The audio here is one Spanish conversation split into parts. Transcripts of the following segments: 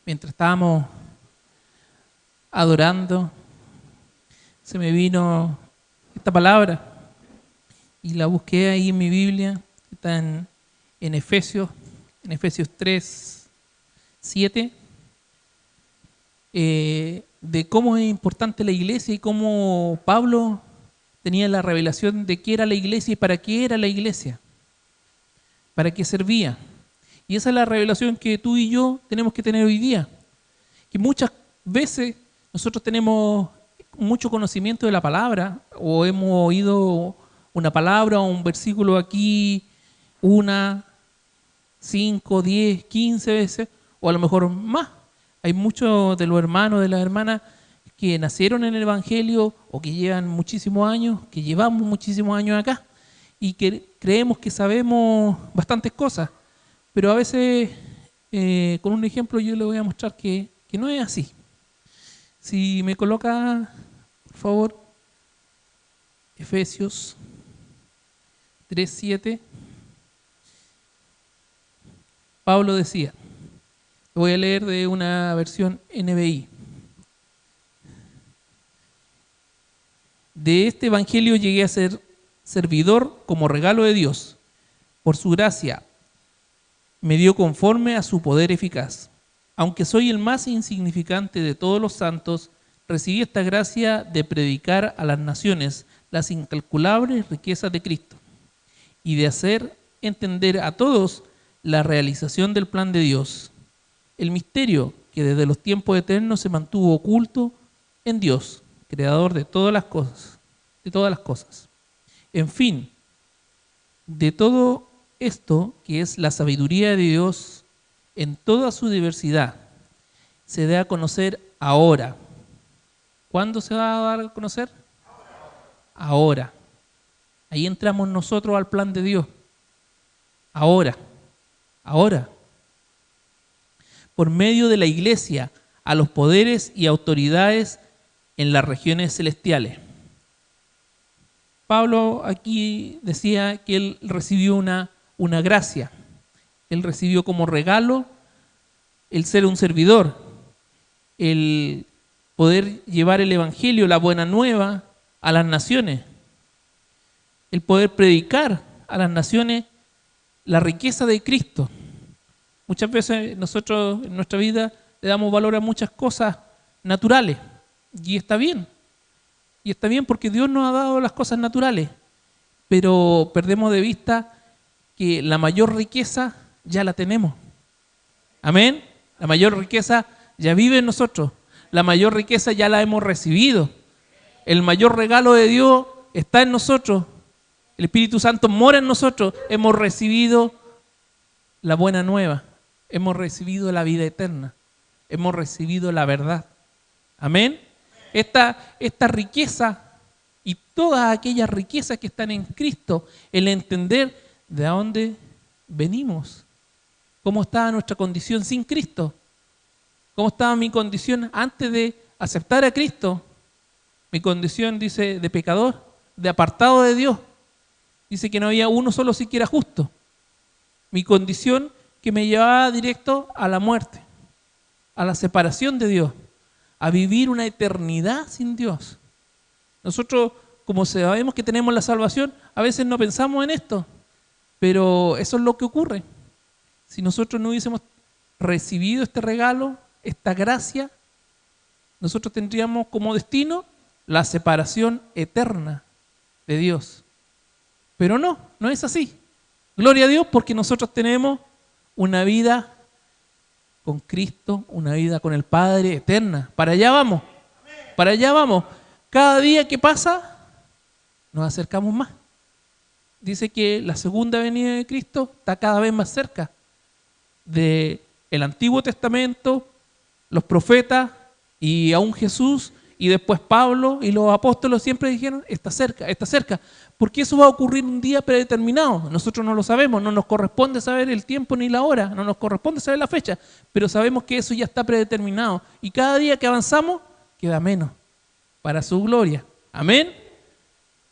Mientras estábamos adorando, se me vino esta palabra y la busqué ahí en mi Biblia. Está en Efesios 3, 7, de cómo es importante la iglesia y cómo Pablo tenía la revelación de qué era la iglesia y para qué era la iglesia, para qué servía. Y esa es la revelación que tú y yo tenemos que tener hoy día. Que muchas veces nosotros tenemos mucho conocimiento de la palabra, o hemos oído una palabra o un versículo aquí 1, 5, 10, 15 veces, o a lo mejor más. Hay muchos de los hermanos, de las hermanas que nacieron en el Evangelio o que llevan muchísimos años, que llevamos muchísimos años acá y que creemos que sabemos bastantes cosas. Pero a veces, con un ejemplo, yo le voy a mostrar que no es así. Si me coloca, por favor, Efesios 3:7, Pablo decía, voy a leer de una versión NBI. De este evangelio llegué a ser servidor como regalo de Dios. Por su gracia me dio conforme a su poder eficaz. Aunque soy el más insignificante de todos los santos, recibí esta gracia de predicar a las naciones las incalculables riquezas de Cristo y de hacer entender a todos la realización del plan de Dios, el misterio que desde los tiempos eternos se mantuvo oculto en Dios, creador de todas las cosas. En fin, de todo esto que es la sabiduría de Dios en toda su diversidad, se da a conocer ahora. ¿Cuándo se va a dar a conocer? Ahora. Ahí entramos nosotros al plan de Dios. Ahora. Por medio de la iglesia, a los poderes y autoridades en las regiones celestiales. Pablo aquí decía que él recibió una gracia. Él recibió como regalo el ser un servidor, el poder llevar el evangelio, la buena nueva a las naciones, el poder predicar a las naciones la riqueza de Cristo. Muchas veces nosotros en nuestra vida le damos valor a muchas cosas naturales y está bien. Y está bien porque Dios nos ha dado las cosas naturales, pero perdemos de vista que la mayor riqueza ya la tenemos. Amén. La mayor riqueza ya vive en nosotros. La mayor riqueza ya la hemos recibido. El mayor regalo de Dios está en nosotros. El Espíritu Santo mora en nosotros. Hemos recibido la buena nueva. Hemos recibido la vida eterna. Hemos recibido la verdad. Amén. Esta riqueza y todas aquellas riquezas que están en Cristo, el entender de dónde venimos, cómo estaba nuestra condición sin Cristo, cómo estaba mi condición antes de aceptar a Cristo. Mi condición, dice, de pecador, de apartado de Dios. Dice que no había uno solo siquiera justo. Mi condición que me llevaba directo a la muerte, a la separación de Dios, a vivir una eternidad sin Dios. Nosotros, como sabemos que tenemos la salvación, a veces no pensamos en esto, pero eso es lo que ocurre. Si nosotros no hubiésemos recibido este regalo, esta gracia, nosotros tendríamos como destino la separación eterna de Dios. Pero no es así. Gloria a Dios porque nosotros tenemos una vida con Cristo, una vida con el Padre eterna. Para allá vamos. Para allá vamos. Cada día que pasa, nos acercamos más. Dice que la segunda venida de Cristo está cada vez más cerca. Del Antiguo Testamento, los profetas y aún Jesús y después Pablo y los apóstoles siempre dijeron, está cerca. Porque eso va a ocurrir un día predeterminado. Nosotros no lo sabemos, no nos corresponde saber el tiempo ni la hora, no nos corresponde saber la fecha, pero sabemos que eso ya está predeterminado. Y cada día que avanzamos, queda menos para su gloria. Amén.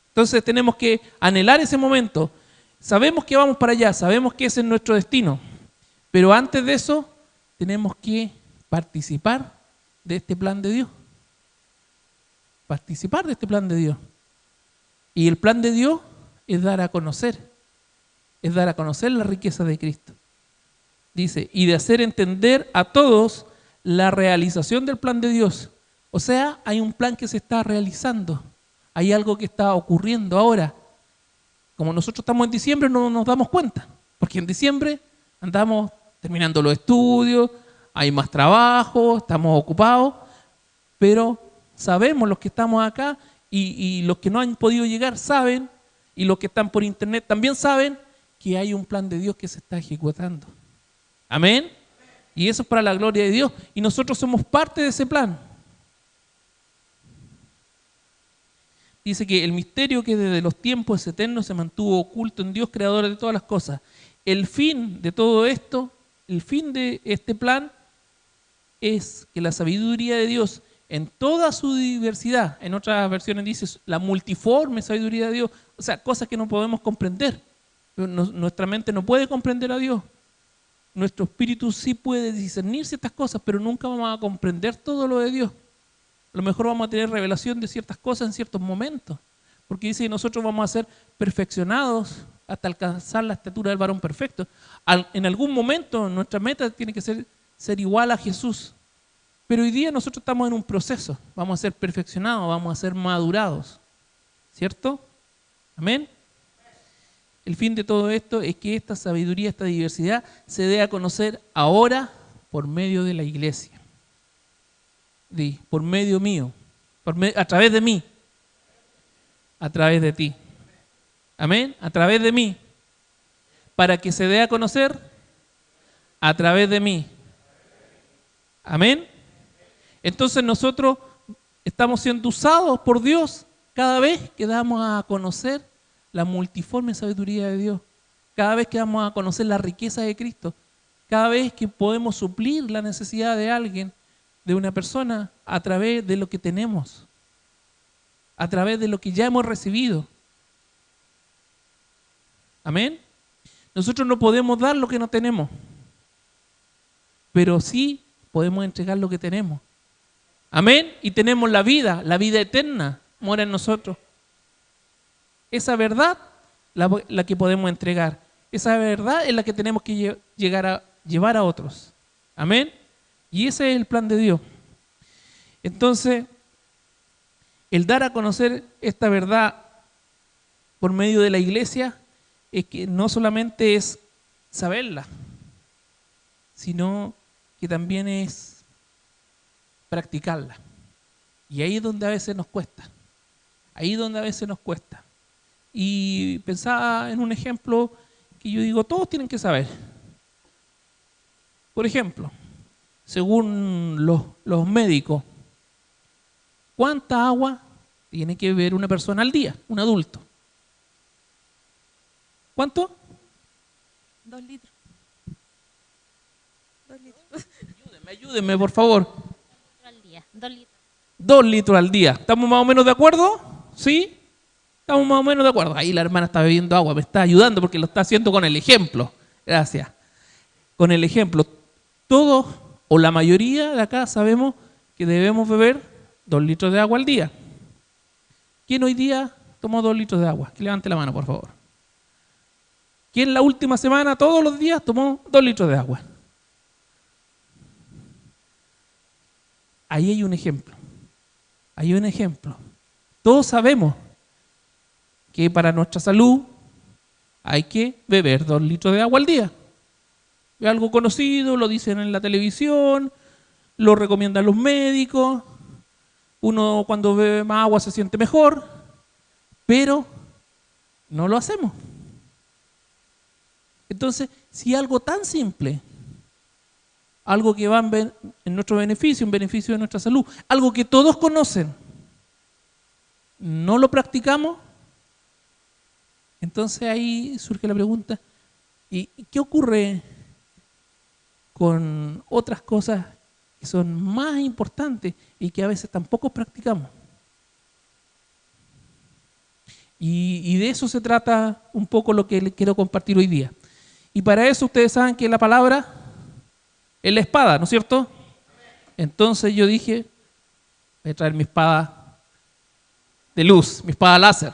Entonces tenemos que anhelar ese momento. Sabemos que vamos para allá, sabemos que ese es nuestro destino. Pero antes de eso, tenemos que participar de este plan de Dios. Participar de este plan de Dios. Y el plan de Dios es dar a conocer la riqueza de Cristo. Dice, y de hacer entender a todos la realización del plan de Dios. O sea, hay un plan que se está realizando. Hay algo que está ocurriendo ahora. Como nosotros estamos en diciembre, no nos damos cuenta. Porque en diciembre andamos terminando los estudios, hay más trabajo, estamos ocupados, pero sabemos los que estamos acá y los que no han podido llegar saben, y los que están por internet también saben que hay un plan de Dios que se está ejecutando. Amén. Y eso es para la gloria de Dios. Y nosotros somos parte de ese plan. Dice que el misterio que desde los tiempos eternos se mantuvo oculto en Dios, creador de todas las cosas. El fin de todo esto, el fin de este plan es que la sabiduría de Dios en toda su diversidad, en otras versiones dice la multiforme sabiduría de Dios, o sea, cosas que no podemos comprender. Nuestra mente no puede comprender a Dios. Nuestro espíritu sí puede discernir ciertas cosas, pero nunca vamos a comprender todo lo de Dios. A lo mejor vamos a tener revelación de ciertas cosas en ciertos momentos, porque dice que nosotros vamos a ser perfeccionados hasta alcanzar la estatura del varón perfecto. En algún momento nuestra meta tiene que ser igual a Jesús. Pero hoy día nosotros estamos en un proceso. Vamos a ser perfeccionados, vamos a ser madurados. ¿Cierto? Amén. El fin de todo esto es que esta sabiduría, esta diversidad, se dé a conocer ahora por medio de la iglesia. Por medio mío, a través de mí, a través de ti. Amén. A través de mí. Para que se dé a conocer a través de mí. Amén. Entonces nosotros estamos siendo usados por Dios cada vez que damos a conocer la multiforme sabiduría de Dios, cada vez que damos a conocer la riqueza de Cristo, cada vez que podemos suplir la necesidad de alguien, de una persona, a través de lo que tenemos, a través de lo que ya hemos recibido. Amén. Nosotros no podemos dar lo que no tenemos, pero sí podemos entregar lo que tenemos. Amén. Y tenemos la vida eterna mora en nosotros. Esa verdad, la que podemos entregar. Esa verdad es la que tenemos que llevar a otros. Amén. Y ese es el plan de Dios. Entonces, el dar a conocer esta verdad por medio de la iglesia es que no solamente es saberla, sino que también es practicarla. Y ahí es donde a veces nos cuesta. Ahí es donde a veces nos cuesta. Y pensaba en un ejemplo que yo digo, todos tienen que saber. Por ejemplo, según los médicos, ¿cuánta agua tiene que beber una persona al día, un adulto? ¿Cuánto? 2 litros. 2 litros. Ayúdenme, por favor. 2 litros al día. 2 litros. 2 litros al día. ¿Estamos más o menos de acuerdo? ¿Sí? Estamos más o menos de acuerdo. Ahí la hermana está bebiendo agua, me está ayudando porque lo está haciendo con el ejemplo. Gracias. Con el ejemplo. Todos o la mayoría de acá sabemos que debemos beber 2 litros de agua al día. ¿Quién hoy día tomó 2 litros de agua? Que levante la mano, por favor. ¿Quién la última semana, todos los días, tomó 2 litros de agua? Ahí hay un ejemplo. Hay un ejemplo. Todos sabemos que para nuestra salud hay que beber 2 litros de agua al día. Es algo conocido, lo dicen en la televisión, lo recomiendan los médicos. Uno cuando bebe más agua se siente mejor, pero no lo hacemos. Entonces, si algo tan simple, algo que va en nuestro beneficio, en beneficio de nuestra salud, algo que todos conocen, no lo practicamos, entonces ahí surge la pregunta, ¿y qué ocurre con otras cosas que son más importantes y que a veces tampoco practicamos? Y de eso se trata un poco lo que les quiero compartir hoy día. Y para eso ustedes saben que la palabra es la espada, ¿no es cierto? Entonces yo dije, voy a traer mi espada de luz, mi espada láser.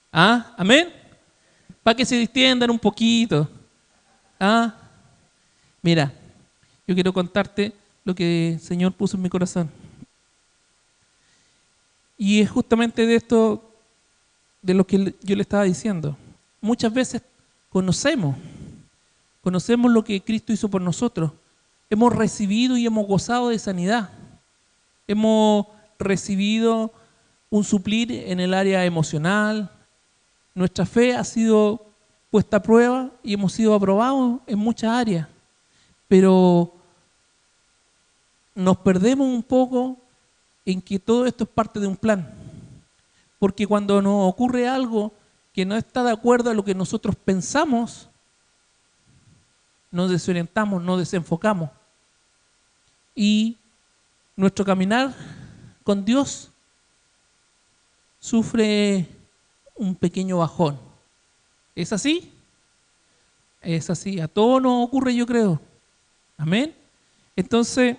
¿Ah? ¿Amén? Para que se distiendan un poquito. ¿Ah? Mira, yo quiero contarte lo que el Señor puso en mi corazón. Y es justamente de esto, de lo que yo le estaba diciendo. Muchas veces conocemos lo que Cristo hizo por nosotros. Hemos recibido y hemos gozado de sanidad. Hemos recibido un suplir en el área emocional. Nuestra fe ha sido puesta a prueba y hemos sido aprobados en muchas áreas. Pero nos perdemos un poco en que todo esto es parte de un plan. Porque cuando nos ocurre algo que no está de acuerdo a lo que nosotros pensamos, nos desorientamos, nos desenfocamos. Y nuestro caminar con Dios sufre un pequeño bajón. ¿Es así? Es así. A todos nos ocurre, yo creo. Amén. Entonces,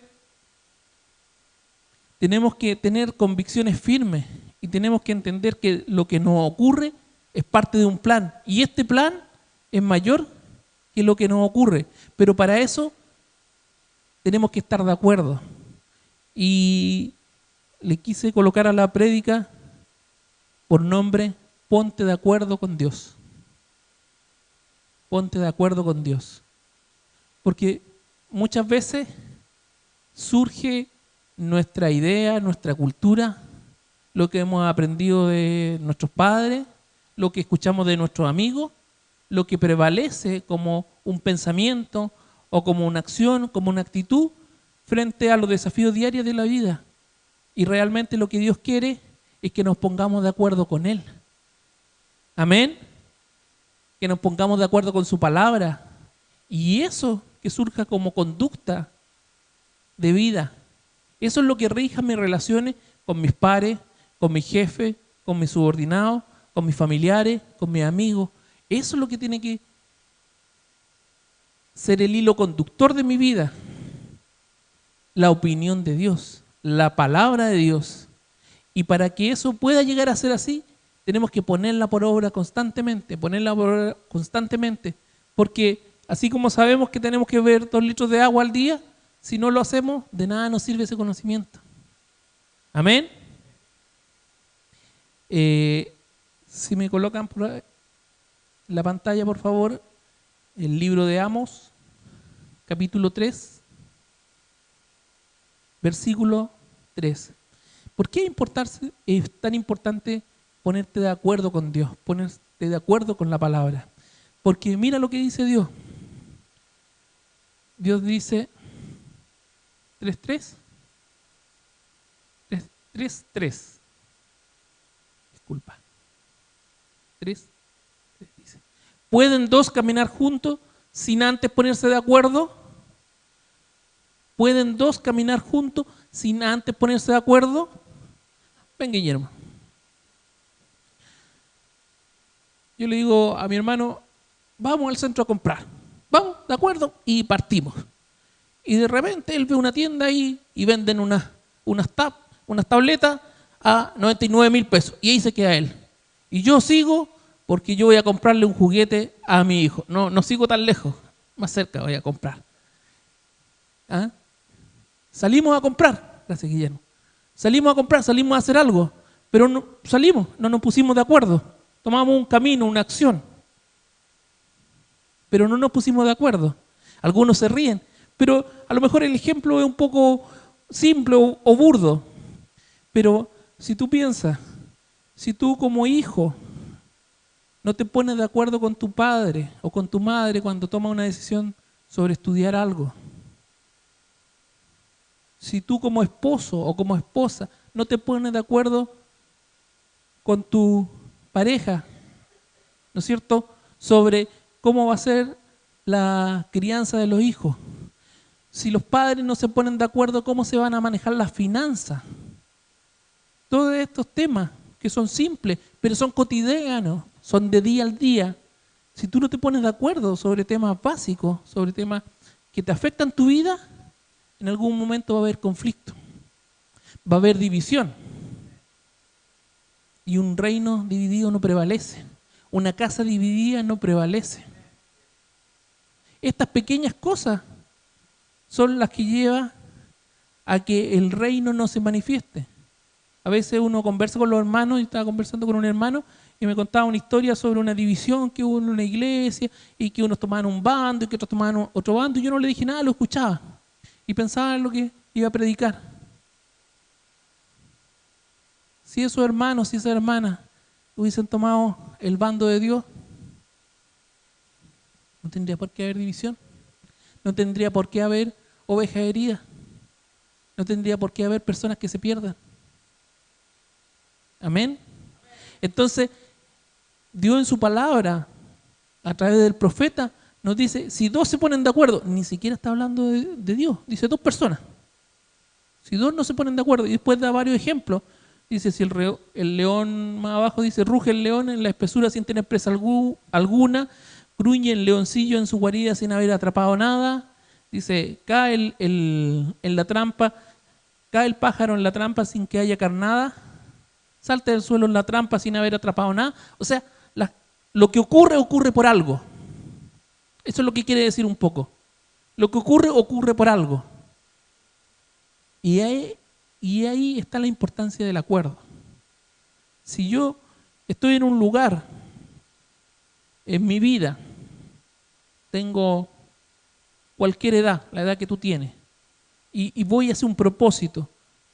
tenemos que tener convicciones firmes y tenemos que entender que lo que nos ocurre es parte de un plan. Y este plan es mayor que lo que nos ocurre. Pero para eso tenemos que estar de acuerdo. Y le quise colocar a la prédica por nombre, ponte de acuerdo con Dios. Ponte de acuerdo con Dios. Porque muchas veces surge nuestra idea, nuestra cultura, lo que hemos aprendido de nuestros padres, lo que escuchamos de nuestros amigos, lo que prevalece como un pensamiento o como una acción, como una actitud frente a los desafíos diarios de la vida. Y realmente lo que Dios quiere es que nos pongamos de acuerdo con Él. Amén. Que nos pongamos de acuerdo con su palabra. Y eso que surja como conducta de vida. Eso es lo que rija mis relaciones con mis pares, con mi jefe, con mis subordinados, con mis familiares, con mis amigos. Eso es lo que tiene que ser el hilo conductor de mi vida. La opinión de Dios, la palabra de Dios. Y para que eso pueda llegar a ser así, tenemos que ponerla por obra constantemente, porque así como sabemos que tenemos que beber 2 litros de agua al día, si no lo hacemos, de nada nos sirve ese conocimiento. Amén. Si me colocan por la pantalla, por favor, el libro de Amos, capítulo 3, versículo 3. ¿Por qué es tan importante ponerte de acuerdo con Dios, ponerte de acuerdo con la palabra? Porque mira lo que dice Dios. Dios dice 3.3. 3.3. Disculpa. 3 dice: ¿pueden dos caminar juntos sin antes ponerse de acuerdo? ¿Pueden dos caminar juntos sin antes ponerse de acuerdo? Ven, Guillermo. Yo le digo a mi hermano, vamos al centro a comprar. Vamos, de acuerdo, y partimos. Y de repente él ve una tienda ahí y venden unas tabletas a 99.000 pesos. Y ahí se queda él. Y yo sigo porque yo voy a comprarle un juguete a mi hijo. No sigo tan lejos, más cerca voy a comprar. ¿Ah? Salimos a comprar, gracias Guillermo. Salimos a comprar, salimos a hacer algo, pero no nos pusimos de acuerdo. Tomamos un camino, una acción, pero no nos pusimos de acuerdo. Algunos se ríen, pero a lo mejor el ejemplo es un poco simple o burdo. Pero si tú piensas, si tú como hijo no te pones de acuerdo con tu padre o con tu madre cuando toma una decisión sobre estudiar algo, si tú como esposo o como esposa no te pones de acuerdo con tu pareja, ¿no es cierto?, sobre cómo va a ser la crianza de los hijos, si los padres no se ponen de acuerdo cómo se van a manejar las finanzas, todos estos temas que son simples, pero son cotidianos, son de día al día. Si tú no te pones de acuerdo sobre temas básicos, sobre temas que te afectan tu vida, en algún momento va a haber conflicto, va a haber división. Y un reino dividido no prevalece. Una casa dividida no prevalece. Estas pequeñas cosas son las que llevan a que el reino no se manifieste. A veces uno conversa con los hermanos, y estaba conversando con un hermano y me contaba una historia sobre una división que hubo en una iglesia y que unos tomaban un bando y que otros tomaban otro bando, y yo no le dije nada, lo escuchaba y pensaba en lo que iba a predicar. Si esos hermanos, si esas hermanas hubiesen tomado el bando de Dios, no tendría por qué haber división, no tendría por qué haber ovejas heridas, no tendría por qué haber personas que se pierdan. Amén. Entonces, Dios en su palabra, a través del profeta, nos dice, si dos se ponen de acuerdo, ni siquiera está hablando de Dios, dice dos personas. Si dos no se ponen de acuerdo, y después da varios ejemplos, dice, si el león más abajo dice, ruge el león en la espesura sin tener presa alguna, gruñe el leoncillo en su guarida sin haber atrapado nada, dice, cae en la trampa, cae el pájaro en la trampa sin que haya carnada, salta del suelo en la trampa sin haber atrapado nada. O sea, lo que ocurre por algo. Eso es lo que quiere decir un poco. Lo que ocurre por algo. Y ahí está la importancia del acuerdo. Si yo estoy en un lugar, en mi vida, tengo cualquier edad, la edad que tú tienes, y voy hacia un propósito,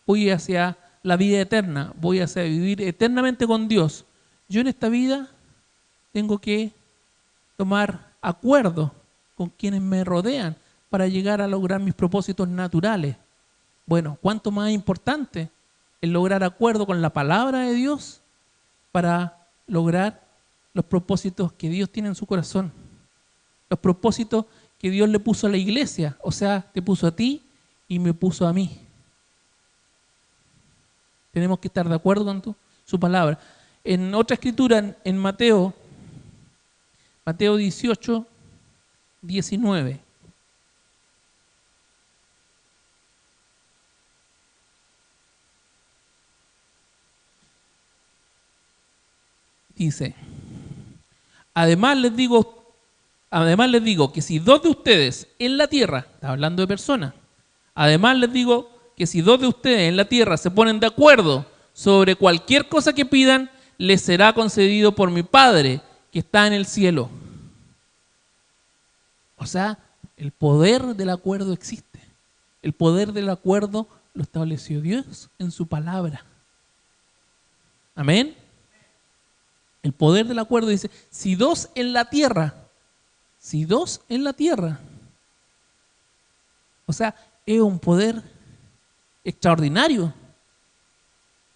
voy hacia la vida eterna, voy hacia vivir eternamente con Dios, yo en esta vida tengo que tomar acuerdo con quienes me rodean para llegar a lograr mis propósitos naturales. Bueno, ¿cuánto más importante es lograr acuerdo con la palabra de Dios para lograr los propósitos que Dios tiene en su corazón? Los propósitos que Dios le puso a la iglesia, o sea, te puso a ti y me puso a mí. Tenemos que estar de acuerdo con su palabra. En otra escritura, en Mateo 18, 19. Dice, además les digo que si dos de ustedes en la tierra, está hablando de personas, además les digo que si dos de ustedes en la tierra se ponen de acuerdo sobre cualquier cosa que pidan, les será concedido por mi Padre que está en el cielo. O sea, el poder del acuerdo existe. El poder del acuerdo lo estableció Dios en su palabra. Amén. El poder del acuerdo dice, si dos en la tierra, o sea, es un poder extraordinario.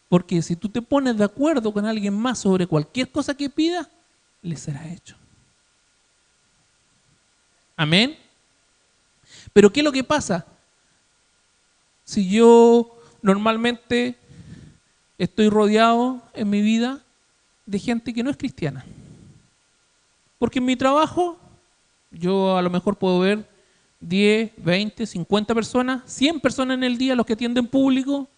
Porque si tú te pones de acuerdo con alguien más sobre cualquier cosa que pida, le será hecho. Amén. Pero ¿qué es lo que pasa? Si yo normalmente estoy rodeado en mi vida de gente que no es cristiana. Porque en mi trabajo yo a lo mejor puedo ver 10, 20, 50 personas, 100 personas en el día los que atienden público,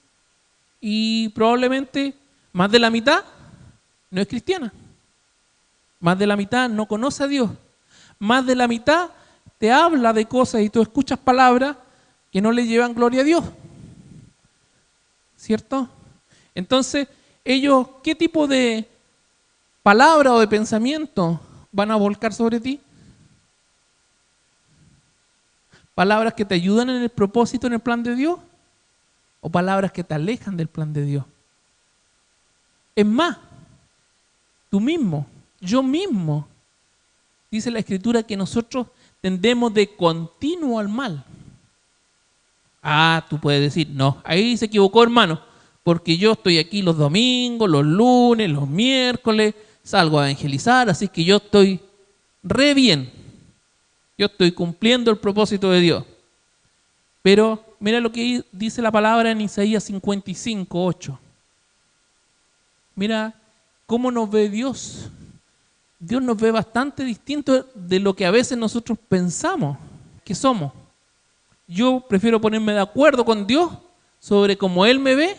y probablemente más de la mitad no es cristiana. Más de la mitad no conoce a Dios. Más de la mitad te habla de cosas y tú escuchas palabras que no le llevan gloria a Dios. ¿Cierto? Entonces, ellos, ¿qué tipo de palabra o de pensamiento van a volcar sobre ti? ¿Palabras que te ayudan en el propósito, en el plan de Dios? ¿O palabras que te alejan del plan de Dios? Es más, tú mismo, yo mismo, dice la Escritura que nosotros tendemos de continuo al mal. Ah, tú puedes decir, no, ahí se equivocó, hermano, porque yo estoy aquí los domingos, los lunes, los miércoles, salgo a evangelizar, así que yo estoy re bien. Yo estoy cumpliendo el propósito de Dios. Pero mira lo que dice la palabra en Isaías 55, 8. Mira cómo nos ve Dios. Dios nos ve bastante distinto de lo que a veces nosotros pensamos que somos. Yo prefiero ponerme de acuerdo con Dios sobre cómo Él me ve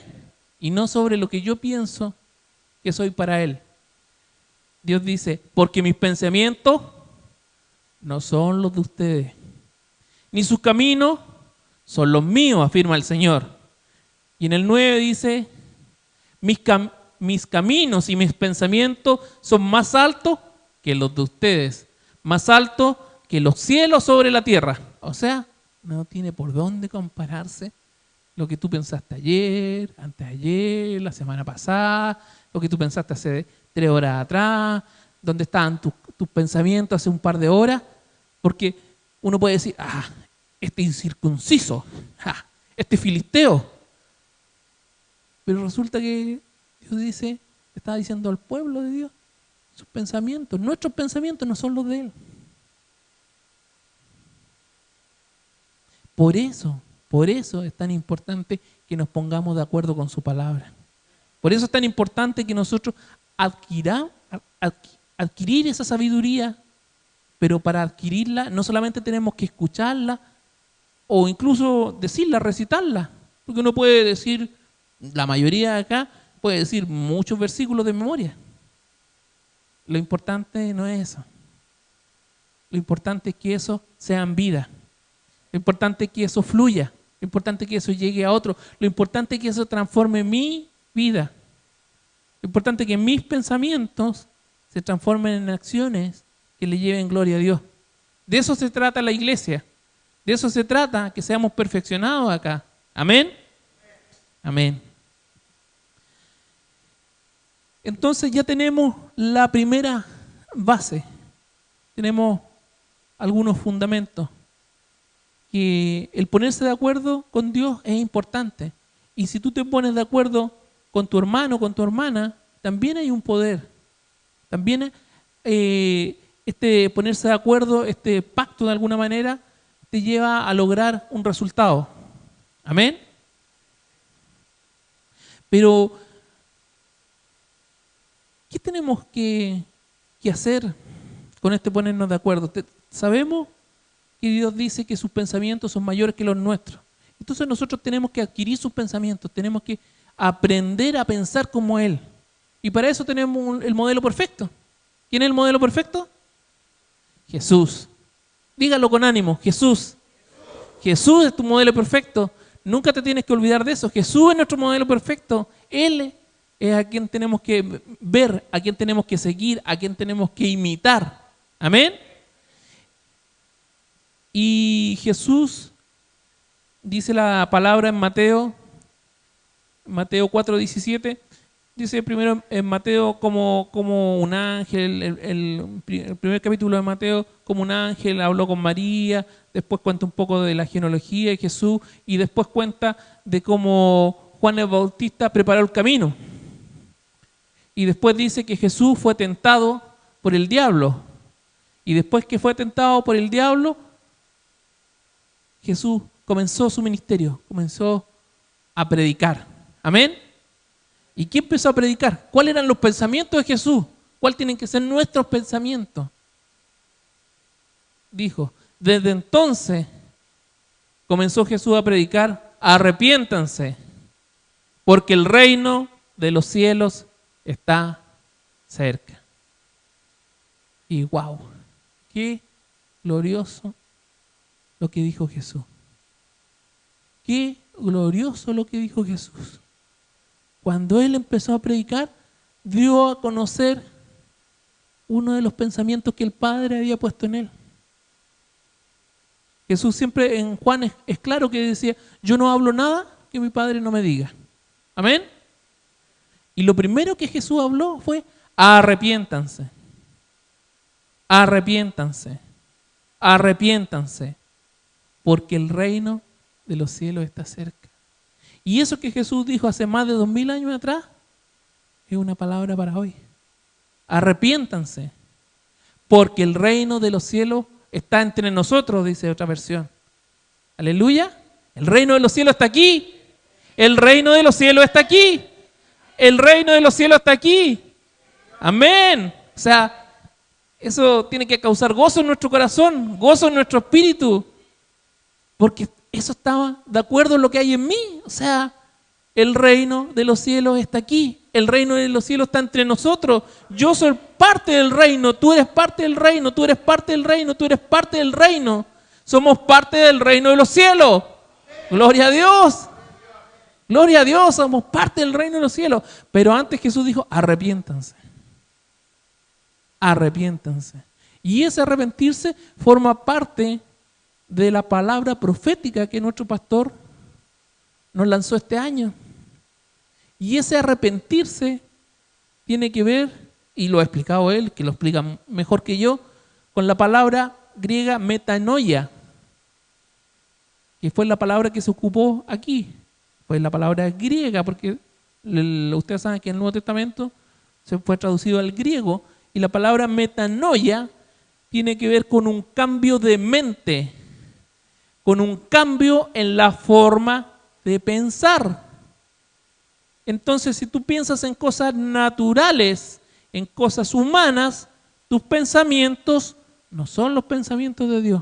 y no sobre lo que yo pienso que soy para Él. Dios dice, porque mis pensamientos no son los de ustedes, ni sus caminos son los míos, afirma el Señor. Y en el 9 dice, mis caminos y mis pensamientos son más altos que los de ustedes, más altos que los cielos sobre la tierra. O sea, no tiene por dónde compararse lo que tú pensaste ayer, antes de ayer, la semana pasada, lo que tú pensaste hace 3 horas atrás, dónde estaban tus pensamientos hace un par de horas, porque uno puede decir, este incircunciso, este filisteo. Pero resulta que Dios dice, estaba diciendo al pueblo de Dios, sus pensamientos, nuestros pensamientos no son los de Él. Por eso es tan importante que nos pongamos de acuerdo con su palabra. Por eso es tan importante que nosotros adquirir esa sabiduría, pero para adquirirla no solamente tenemos que escucharla o incluso decirla, recitarla, porque uno puede decir, la mayoría de acá puede decir muchos versículos de memoria. Lo importante no es eso. Lo importante es que eso sea en vida. Lo importante es que eso fluya. Lo importante es que eso llegue a otro. Lo importante es que eso transforme mi vida. Lo importante es que mis pensamientos se transformen en acciones que le lleven gloria a Dios. De eso se trata la iglesia. De eso se trata, que seamos perfeccionados acá. ¿Amén? Amén. Entonces ya tenemos la primera base. Tenemos algunos fundamentos. Que el ponerse de acuerdo con Dios es importante. Y si tú te pones de acuerdo con tu hermano, con tu hermana, también hay un poder. También ponerse de acuerdo, este pacto de alguna manera, te lleva a lograr un resultado. Amén. Pero, ¿qué tenemos que hacer con este ponernos de acuerdo? Sabemos que Dios dice que sus pensamientos son mayores que los nuestros. Entonces nosotros tenemos que adquirir sus pensamientos, tenemos que aprender a pensar como Él. Y para eso tenemos el modelo perfecto. ¿Quién es el modelo perfecto? Jesús. Dígalo con ánimo, Jesús. Jesús es tu modelo perfecto. Nunca te tienes que olvidar de eso. Jesús es nuestro modelo perfecto. Él es a quien tenemos que ver, a quien tenemos que seguir, a quien tenemos que imitar. Amén. Y Jesús, dice la palabra en Mateo 4:17, dice primero en Mateo como un ángel, el primer capítulo de Mateo, como un ángel habló con María, después cuenta un poco de la genealogía de Jesús y después cuenta de cómo Juan el Bautista preparó el camino. Y después dice que Jesús fue tentado por el diablo. Y después que fue tentado por el diablo, Jesús comenzó su ministerio, comenzó a predicar. Amén. ¿Y quién empezó a predicar? ¿Cuáles eran los pensamientos de Jesús? ¿Cuáles tienen que ser nuestros pensamientos? Dijo, desde entonces comenzó Jesús a predicar, arrepiéntanse, porque el reino de los cielos está cerca. Y wow, qué glorioso lo que dijo Jesús. Qué glorioso lo que dijo Jesús. Cuando Él empezó a predicar, dio a conocer uno de los pensamientos que el Padre había puesto en Él. Jesús siempre en Juan es claro que decía, yo no hablo nada que mi Padre no me diga. Amén. Y lo primero que Jesús habló fue, arrepiéntanse. Arrepiéntanse. Arrepiéntanse. Porque el reino de los cielos está cerca. Y eso que Jesús dijo hace más de 2000 años atrás es una palabra para hoy. Arrepiéntanse, porque el reino de los cielos está entre nosotros, dice otra versión. Aleluya. El reino de los cielos está aquí. El reino de los cielos está aquí. El reino de los cielos está aquí. Amén. O sea, eso tiene que causar gozo en nuestro corazón, gozo en nuestro espíritu, porque eso estaba de acuerdo en lo que hay en mí. O sea, el reino de los cielos está aquí. El reino de los cielos está entre nosotros. Yo soy parte del reino, tú eres parte del reino, tú eres parte del reino, tú eres parte del reino. Somos parte del reino de los cielos. Gloria a Dios. Gloria a Dios, somos parte del reino de los cielos. Pero antes Jesús dijo, arrepiéntanse. Arrepiéntanse. Y ese arrepentirse forma parte de la palabra profética que nuestro pastor nos lanzó este año. Y ese arrepentirse tiene que ver, y lo ha explicado él, que lo explica mejor que yo, con la palabra griega metanoia, que fue la palabra que se ocupó aquí. Fue la palabra griega, porque ustedes saben que en el Nuevo Testamento se fue traducido al griego, y la palabra metanoia tiene que ver con un cambio de mente, con un cambio en la forma de pensar. Entonces, si tú piensas en cosas naturales, en cosas humanas, tus pensamientos no son los pensamientos de Dios.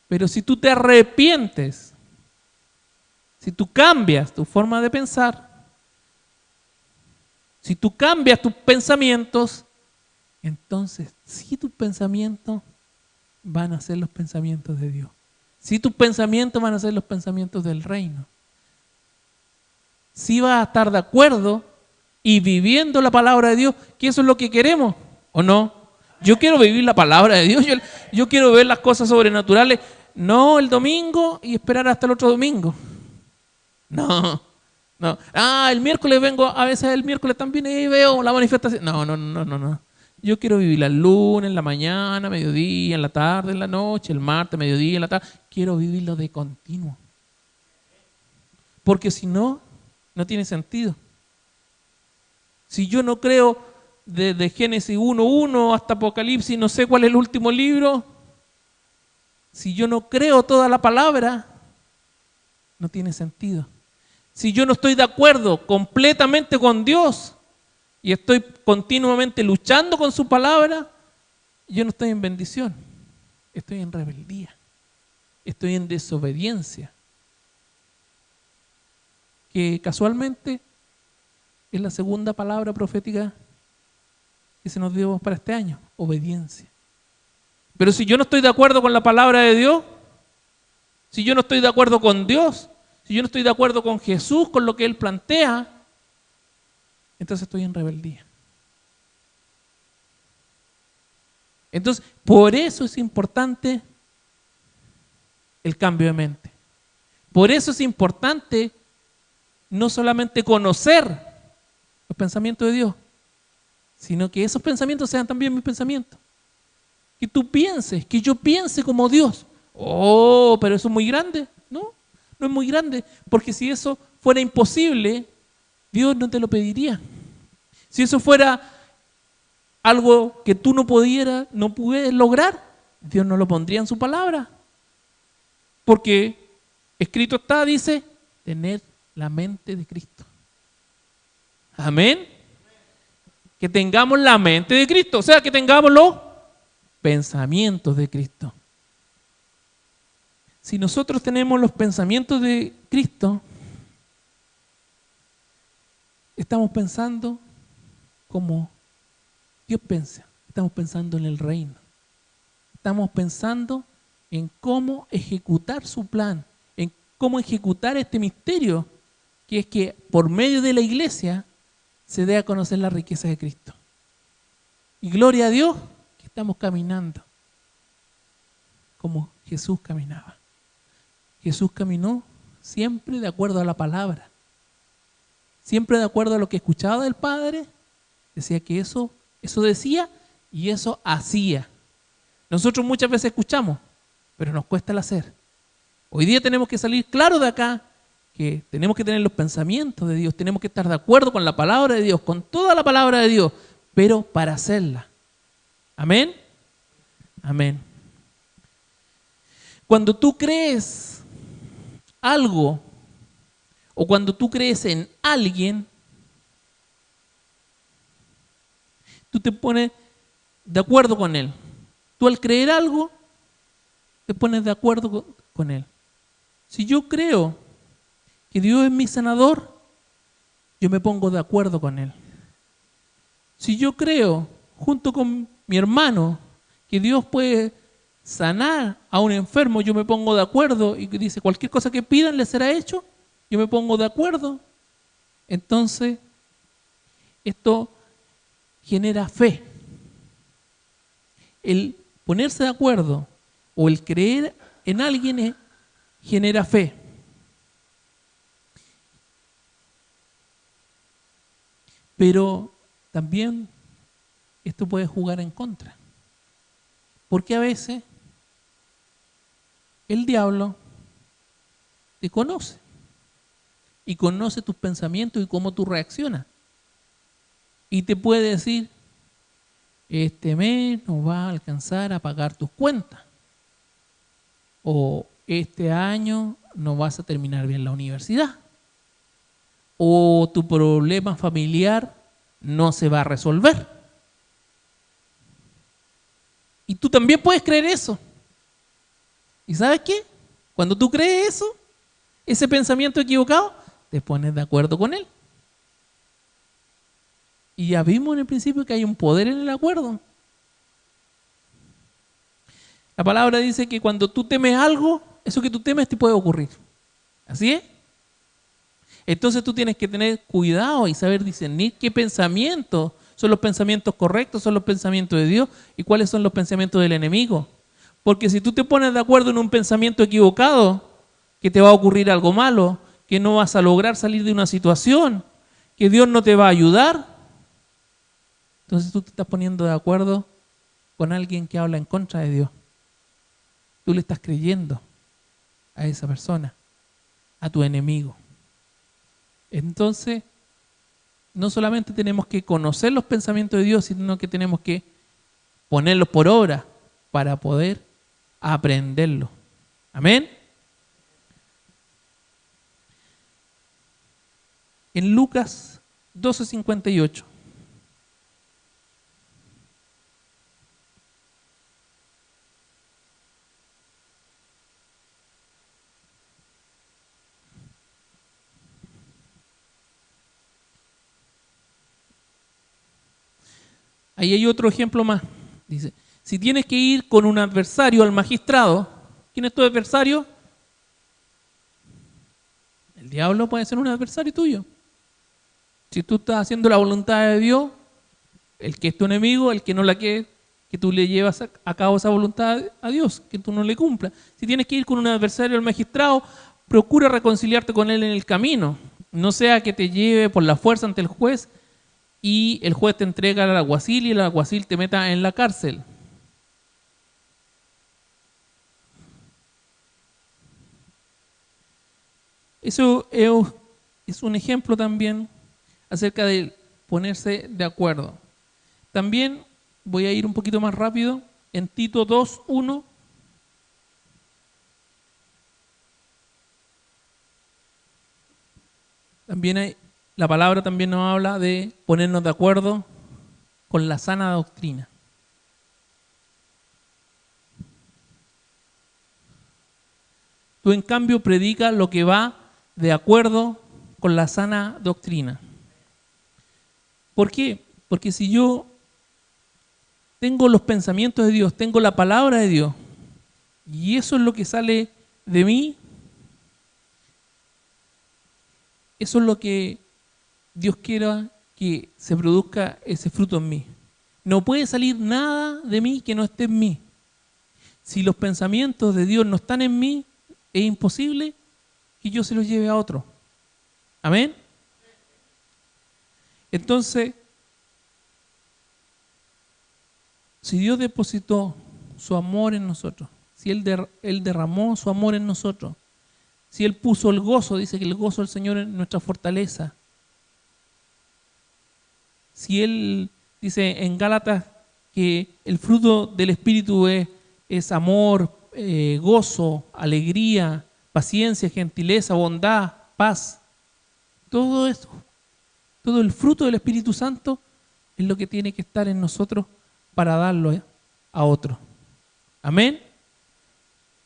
Pero si tú te arrepientes, si tú cambias tu forma de pensar, si tú cambias tus pensamientos, entonces sí, tus pensamientos van a ser los pensamientos de Dios. Sí, tus pensamientos van a ser los pensamientos del reino. Sí vas a estar de acuerdo y viviendo la palabra de Dios, que eso es lo que queremos, ¿o no? Yo quiero vivir la palabra de Dios, yo quiero ver las cosas sobrenaturales, no el domingo y esperar hasta el otro domingo. No. El miércoles vengo, a veces el miércoles también y veo la manifestación. No. Yo quiero vivir el lunes, en la mañana, mediodía, en la tarde, en la noche, el martes, mediodía, en la tarde. Quiero vivirlo de continuo. Porque si no, no tiene sentido. Si yo no creo desde Génesis 1:1 hasta Apocalipsis, no sé cuál es el último libro, si yo no creo toda la palabra, no tiene sentido. Si yo no estoy de acuerdo completamente con Dios y estoy continuamente luchando con su palabra, yo no estoy en bendición, estoy en rebeldía, estoy en desobediencia. Que casualmente es la segunda palabra profética que se nos dio para este año, obediencia. Pero si yo no estoy de acuerdo con la palabra de Dios, si yo no estoy de acuerdo con Dios, si yo no estoy de acuerdo con Jesús, con lo que Él plantea, entonces estoy en rebeldía. Entonces, por eso es importante el cambio de mente. Por eso es importante no solamente conocer los pensamientos de Dios, sino que esos pensamientos sean también mis pensamientos. Que tú pienses, que yo piense como Dios. Oh, pero eso es muy grande. No es muy grande, porque si eso fuera imposible, Dios no te lo pediría. Si eso fuera algo que tú no pudieras lograr, Dios no lo pondría en su palabra. Porque escrito está, dice, tener la mente de Cristo. Amén. Que tengamos la mente de Cristo, o sea, que tengamos los pensamientos de Cristo. Si nosotros tenemos los pensamientos de Cristo, estamos pensando como Dios piensa. Estamos pensando en el reino. Estamos pensando en cómo ejecutar su plan, en cómo ejecutar este misterio, que es que por medio de la iglesia se dé a conocer la riqueza de Cristo. Y gloria a Dios que estamos caminando como Jesús caminaba. Jesús caminó siempre de acuerdo a la palabra, siempre de acuerdo a lo que escuchaba del Padre. Decía que eso decía y eso hacía. Nosotros muchas veces escuchamos, pero nos cuesta el hacer. Hoy día tenemos que salir claro de acá, que tenemos que tener los pensamientos de Dios, tenemos que estar de acuerdo con la palabra de Dios, con toda la palabra de Dios, pero para hacerla. Amén. Amén. Cuando tú crees algo o cuando tú crees en alguien, tú te pones de acuerdo con él. Tú al creer algo, te pones de acuerdo con él. Si yo creo que Dios es mi sanador, yo me pongo de acuerdo con Él. Si yo creo, junto con mi hermano, que Dios puede sanar a un enfermo, yo me pongo de acuerdo y dice cualquier cosa que pidan le será hecho, yo me pongo de acuerdo. Entonces, esto genera fe. El ponerse de acuerdo o el creer en alguien genera fe. Pero también esto puede jugar en contra. Porque a veces el diablo te conoce y conoce tus pensamientos y cómo tú reaccionas. Y te puede decir, este mes no va a alcanzar a pagar tus cuentas. O este año no vas a terminar bien la universidad. O tu problema familiar no se va a resolver. Y tú también puedes creer eso. ¿Y sabes qué? Cuando tú crees eso, ese pensamiento equivocado, te pones de acuerdo con él. Y ya vimos en el principio que hay un poder en el acuerdo. La palabra dice que cuando tú temes algo, eso que tú temes te puede ocurrir. ¿Así es? Entonces tú tienes que tener cuidado y saber discernir qué pensamientos son los pensamientos correctos, son los pensamientos de Dios y cuáles son los pensamientos del enemigo. Porque si tú te pones de acuerdo en un pensamiento equivocado, que te va a ocurrir algo malo, que no vas a lograr salir de una situación, que Dios no te va a ayudar, entonces tú te estás poniendo de acuerdo con alguien que habla en contra de Dios. Tú le estás creyendo a esa persona, a tu enemigo. Entonces, no solamente tenemos que conocer los pensamientos de Dios, sino que tenemos que ponerlos por obra para poder aprenderlos. Amén. En Lucas 12:58. Ahí hay otro ejemplo más. Dice, si tienes que ir con un adversario al magistrado, ¿quién es tu adversario? El diablo puede ser un adversario tuyo. Si tú estás haciendo la voluntad de Dios, el que es tu enemigo, el que no la quiere, que tú le llevas a cabo esa voluntad a Dios, que tú no le cumplas. Si tienes que ir con un adversario al magistrado, procura reconciliarte con él en el camino. No sea que te lleve por la fuerza ante el juez y el juez te entrega al alguacil y el alguacil te meta en la cárcel. Eso es un ejemplo también acerca de ponerse de acuerdo. También voy a ir un poquito más rápido en Tito 2:1. También la palabra también nos habla de ponernos de acuerdo con la sana doctrina. Tú en cambio predicas lo que va de acuerdo con la sana doctrina. ¿Por qué? Porque si yo tengo los pensamientos de Dios, tengo la palabra de Dios, y eso es lo que sale de mí, eso es lo que Dios quiera que se produzca ese fruto en mí. No puede salir nada de mí que no esté en mí. Si los pensamientos de Dios no están en mí, es imposible que yo se los lleve a otro. ¿Amén? Entonces, si Dios depositó su amor en nosotros, si Él derramó su amor en nosotros, si Él puso el gozo, dice que el gozo del Señor es nuestra fortaleza. Si Él dice en Gálatas que el fruto del Espíritu es amor, gozo, alegría, paciencia, gentileza, bondad, paz. Todo eso, todo el fruto del Espíritu Santo es lo que tiene que estar en nosotros para darlo a otro. Amén.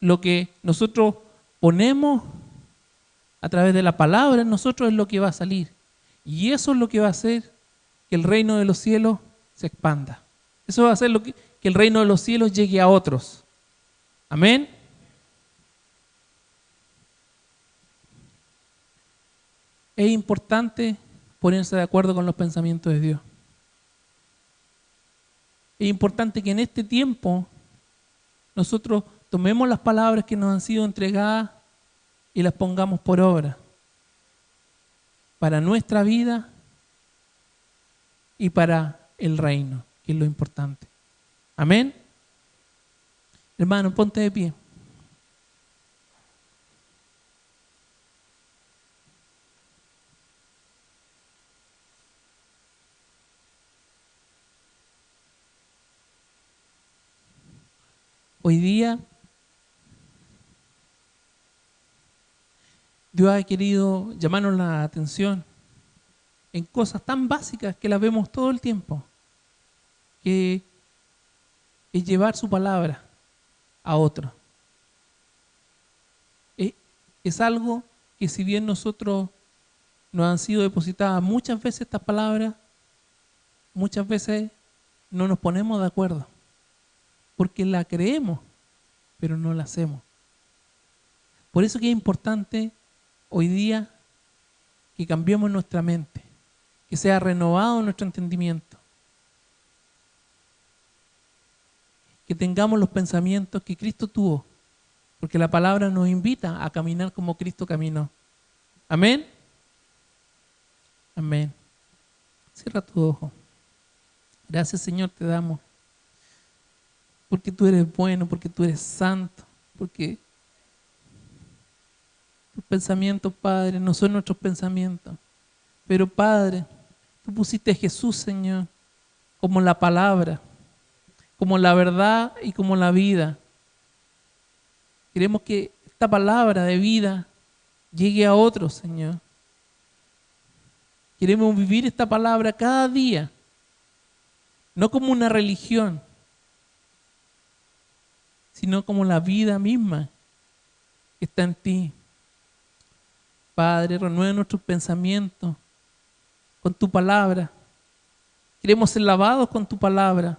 Lo que nosotros ponemos a través de la palabra en nosotros es lo que va a salir. Y eso es lo que va a hacer que el reino de los cielos se expanda. Eso va a hacer que el reino de los cielos llegue a otros. Amén. Es importante ponerse de acuerdo con los pensamientos de Dios. Es importante que en este tiempo nosotros tomemos las palabras que nos han sido entregadas y las pongamos por obra para nuestra vida y para el reino, que es lo importante. Amén. Hermano, ponte de pie. Hoy día Dios ha querido llamarnos la atención en cosas tan básicas que las vemos todo el tiempo, que es llevar su palabra a otro. Es algo que si bien nosotros nos han sido depositadas muchas veces estas palabras, muchas veces no nos ponemos de acuerdo, porque la creemos, pero no la hacemos. Por eso que es importante hoy día que cambiemos nuestra mente, que sea renovado nuestro entendimiento, que tengamos los pensamientos que Cristo tuvo, porque la palabra nos invita a caminar como Cristo caminó. Amén. Amén. Cierra tu ojo. Gracias, Señor, te damos, porque tú eres bueno, porque tú eres santo, porque tus pensamientos, Padre, no son nuestros pensamientos. Pero, Padre, tú pusiste a Jesús, Señor, como la palabra, como la verdad y como la vida. Queremos que esta palabra de vida llegue a otros, Señor. Queremos vivir esta palabra cada día, no como una religión, sino como la vida misma que está en ti. Padre, renueva nuestros pensamientos con tu palabra. Queremos ser lavados con tu palabra.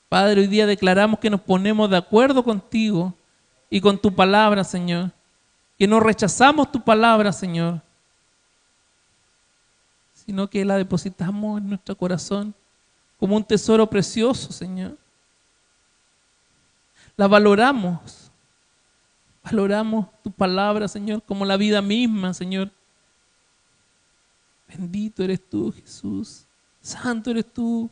Padre, hoy día declaramos que nos ponemos de acuerdo contigo y con tu palabra, Señor. Que no rechazamos tu palabra, Señor, sino que la depositamos en nuestro corazón como un tesoro precioso, Señor. La valoramos. Valoramos tu palabra, Señor, como la vida misma, Señor. Bendito eres tú, Jesús. Santo eres tú.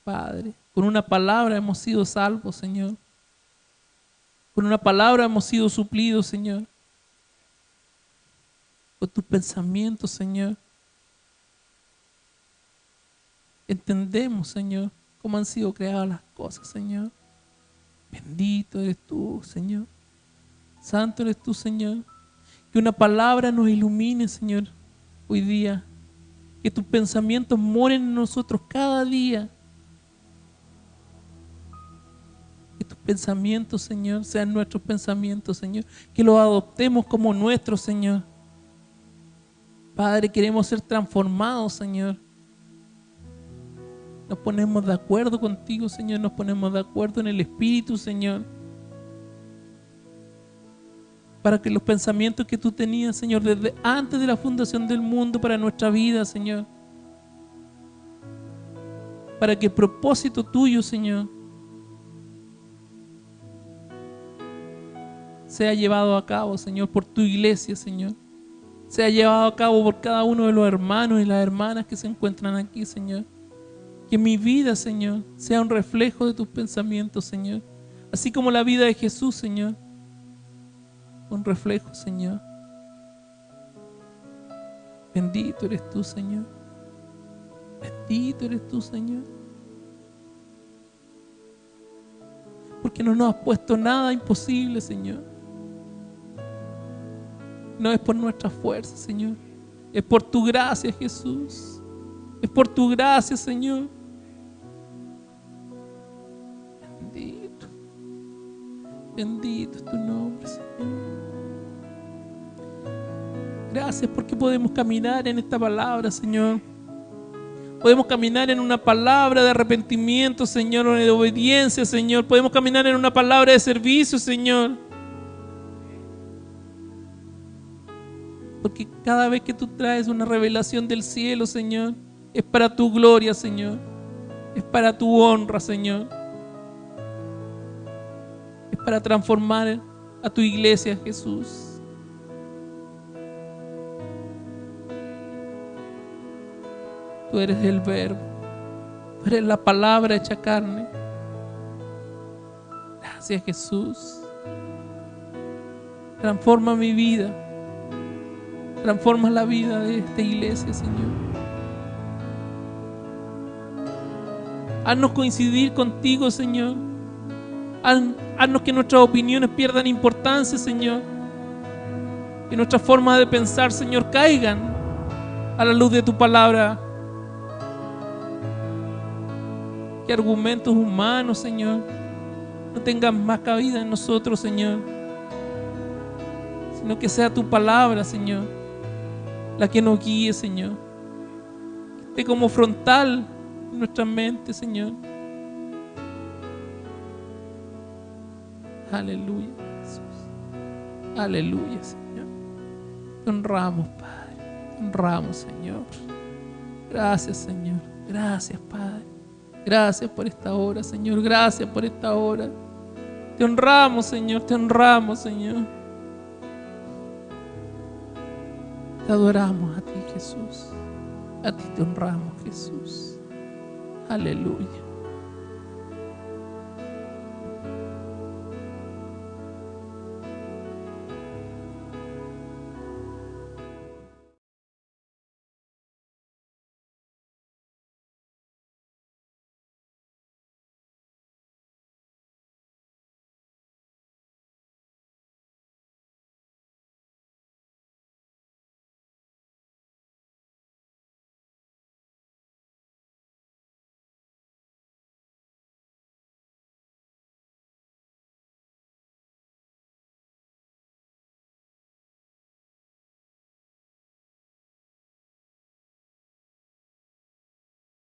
Padre, con una palabra hemos sido salvos, Señor. Con una palabra hemos sido suplidos, Señor. Con tus pensamientos, Señor. Entendemos, Señor, cómo han sido creadas las cosas, Señor. Bendito eres tú, Señor. Santo eres tú, Señor. Que una palabra nos ilumine, Señor, hoy día. Que tus pensamientos moren en nosotros cada día. Que tus pensamientos, Señor, sean nuestros pensamientos, Señor. Que los adoptemos como nuestros, Señor. Padre, queremos ser transformados, Señor. Nos ponemos de acuerdo contigo, Señor. Nos ponemos de acuerdo en el Espíritu, Señor. Para que los pensamientos que tú tenías, Señor, desde antes de la fundación del mundo para nuestra vida, Señor. Para que el propósito tuyo, Señor, sea llevado a cabo, Señor, por tu iglesia, Señor. Sea llevado a cabo por cada uno de los hermanos y las hermanas que se encuentran aquí, Señor. Que mi vida, Señor, sea un reflejo de tus pensamientos, Señor. Así como la vida de Jesús, Señor. Un reflejo, Señor. Bendito eres tú, Señor. Bendito eres tú, Señor. Porque no nos has puesto nada imposible, Señor. No es por nuestra fuerza, Señor. Es por tu gracia, Jesús. Es por tu gracia, Señor. Bendito. Bendito es tu nombre, Señor. Gracias porque podemos caminar en esta palabra, Señor. Podemos caminar en una palabra de arrepentimiento, Señor, de obediencia, Señor. Podemos caminar en una palabra de servicio, Señor. Porque cada vez que tú traes una revelación del cielo, Señor, es para tu gloria, Señor. Es para tu honra, Señor. Es para transformar a tu iglesia, Jesús. Tú eres el verbo. Tú eres la palabra hecha carne. Gracias, Jesús. Transforma mi vida. Transforma la vida de esta iglesia, Señor. Haznos coincidir contigo, Señor. Haznos que nuestras opiniones pierdan importancia, Señor. Que nuestras formas de pensar, Señor, caigan a la luz de tu palabra. Que argumentos humanos, Señor, no tengan más cabida en nosotros, Señor. Sino que sea tu palabra, Señor, la que nos guíe, Señor. Que esté como frontal en nuestra mente, Señor. Aleluya, Jesús. Aleluya, Señor. Te honramos, Padre. Te honramos, Señor. Gracias, Señor. Gracias, Padre. Gracias por esta hora, Señor. Gracias por esta hora. Te honramos, Señor. Te honramos, Señor. Te adoramos a ti, Jesús. A ti te honramos, Jesús. Aleluya.